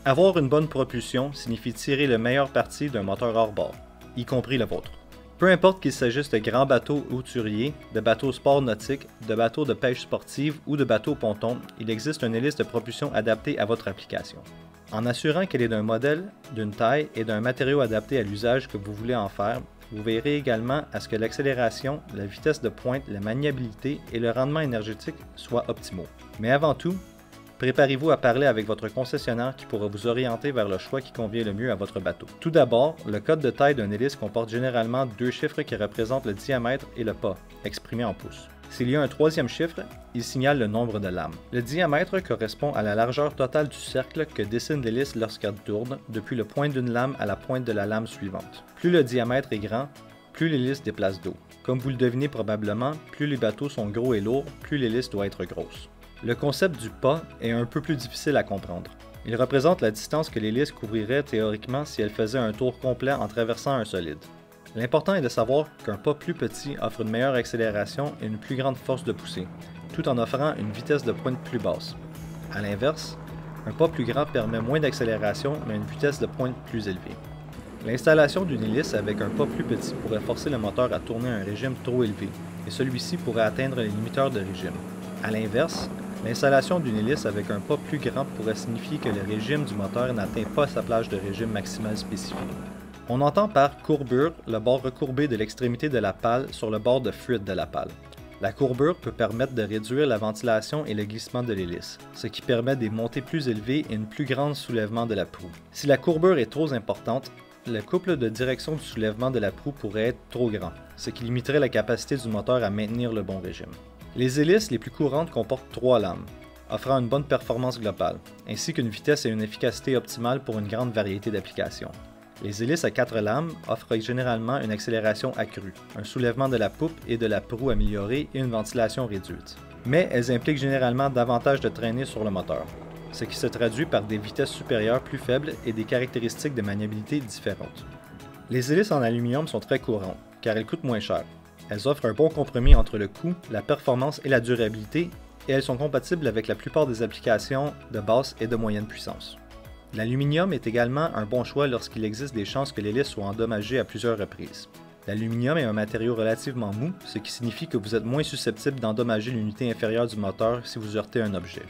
Avoir une bonne propulsion signifie tirer le meilleur parti d'un moteur hors bord, y compris le vôtre. Peu importe qu'il s'agisse de grands bateaux hauturiers, de bateaux sport nautiques, de bateaux de pêche sportive ou de bateaux pontons, il existe une hélice de propulsion adaptée à votre application. En assurant qu'elle est d'un modèle, d'une taille et d'un matériau adapté à l'usage que vous voulez en faire, vous veillerez également à ce que l'accélération, la vitesse de pointe, la maniabilité et le rendement énergétique soient optimaux. Mais avant tout, préparez-vous à parler avec votre concessionnaire qui pourra vous orienter vers le choix qui convient le mieux à votre bateau. Tout d'abord, le code de taille d'une hélice comporte généralement deux chiffres qui représentent le diamètre et le pas, exprimé en pouces. S'il y a un troisième chiffre, il signale le nombre de lames. Le diamètre correspond à la largeur totale du cercle que dessine l'hélice lorsqu'elle tourne, depuis le point d'une lame à la pointe de la lame suivante. Plus le diamètre est grand, plus l'hélice déplace d'eau. Comme vous le devinez probablement, plus les bateaux sont gros et lourds, plus l'hélice doit être grosse. Le concept du pas est un peu plus difficile à comprendre. Il représente la distance que l'hélice couvrirait théoriquement si elle faisait un tour complet en traversant un solide. L'important est de savoir qu'un pas plus petit offre une meilleure accélération et une plus grande force de poussée, tout en offrant une vitesse de pointe plus basse. A l'inverse, un pas plus grand permet moins d'accélération mais une vitesse de pointe plus élevée. L'installation d'une hélice avec un pas plus petit pourrait forcer le moteur à tourner à un régime trop élevé, et celui-ci pourrait atteindre les limiteurs de régime. A l'inverse, l'installation d'une hélice avec un pas plus grand pourrait signifier que le régime du moteur n'atteint pas sa plage de régime maximal spécifique. On entend par courbure le bord recourbé de l'extrémité de la pale sur le bord de fuite de la pale. La courbure peut permettre de réduire la ventilation et le glissement de l'hélice, ce qui permet des montées plus élevées et une plus grande soulèvement de la proue. Si la courbure est trop importante, le couple de direction du soulèvement de la proue pourrait être trop grand, ce qui limiterait la capacité du moteur à maintenir le bon régime. Les hélices les plus courantes comportent 3 lames, offrant une bonne performance globale, ainsi qu'une vitesse et une efficacité optimale pour une grande variété d'applications. Les hélices à 4 lames offrent généralement une accélération accrue, un soulèvement de la poupe et de la proue amélioré et une ventilation réduite. Mais elles impliquent généralement davantage de traînée sur le moteur, ce qui se traduit par des vitesses supérieures plus faibles et des caractéristiques de maniabilité différentes. Les hélices en aluminium sont très courantes, car elles coûtent moins cher. Elles offrent un bon compromis entre le coût, la performance et la durabilité, et elles sont compatibles avec la plupart des applications de basse et de moyenne puissance. L'aluminium est également un bon choix lorsqu'il existe des chances que l'hélice soit endommagée à plusieurs reprises. L'aluminium est un matériau relativement mou, ce qui signifie que vous êtes moins susceptible d'endommager l'unité inférieure du moteur si vous heurtez un objet.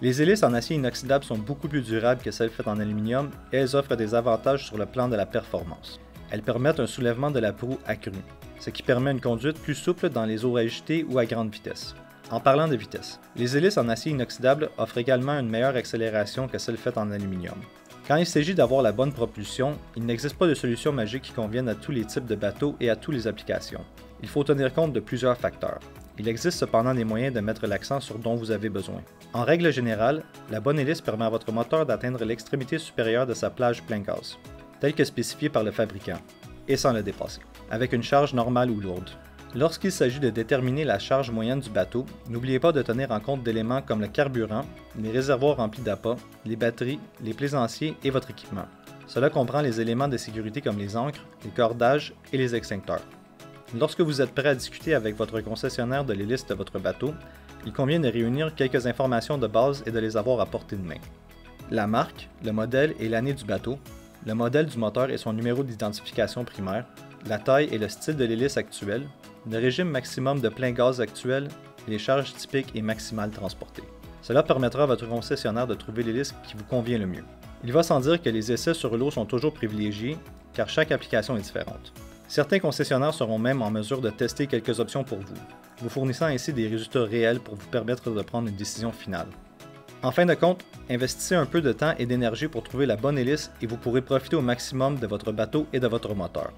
Les hélices en acier inoxydable sont beaucoup plus durables que celles faites en aluminium et elles offrent des avantages sur le plan de la performance. Elles permettent un soulèvement de la proue accru, ce qui permet une conduite plus souple dans les eaux agitées ou à grande vitesse. En parlant de vitesse, les hélices en acier inoxydable offrent également une meilleure accélération que celles faites en aluminium. Quand il s'agit d'avoir la bonne propulsion, il n'existe pas de solution magique qui convienne à tous les types de bateaux et à toutes les applications. Il faut tenir compte de plusieurs facteurs. Il existe cependant des moyens de mettre l'accent sur dont vous avez besoin. En règle générale, la bonne hélice permet à votre moteur d'atteindre l'extrémité supérieure de sa plage plein gaz, telle que spécifiée par le fabricant, et sans le dépasser, avec une charge normale ou lourde. Lorsqu'il s'agit de déterminer la charge moyenne du bateau, n'oubliez pas de tenir en compte d'éléments comme le carburant, les réservoirs remplis d'appât, les batteries, les plaisanciers et votre équipement. Cela comprend les éléments de sécurité comme les ancres, les cordages et les extincteurs. Lorsque vous êtes prêt à discuter avec votre concessionnaire de l'hélice de votre bateau, il convient de réunir quelques informations de base et de les avoir à portée de main. La marque, le modèle et l'année du bateau, le modèle du moteur et son numéro d'identification primaire, la taille et le style de l'hélice actuelle, le régime maximum de plein gaz actuel et les charges typiques et maximales transportées. Cela permettra à votre concessionnaire de trouver l'hélice qui vous convient le mieux. Il va sans dire que les essais sur l'eau sont toujours privilégiés, car chaque application est différente. Certains concessionnaires seront même en mesure de tester quelques options pour vous, vous fournissant ainsi des résultats réels pour vous permettre de prendre une décision finale. En fin de compte, investissez un peu de temps et d'énergie pour trouver la bonne hélice et vous pourrez profiter au maximum de votre bateau et de votre moteur.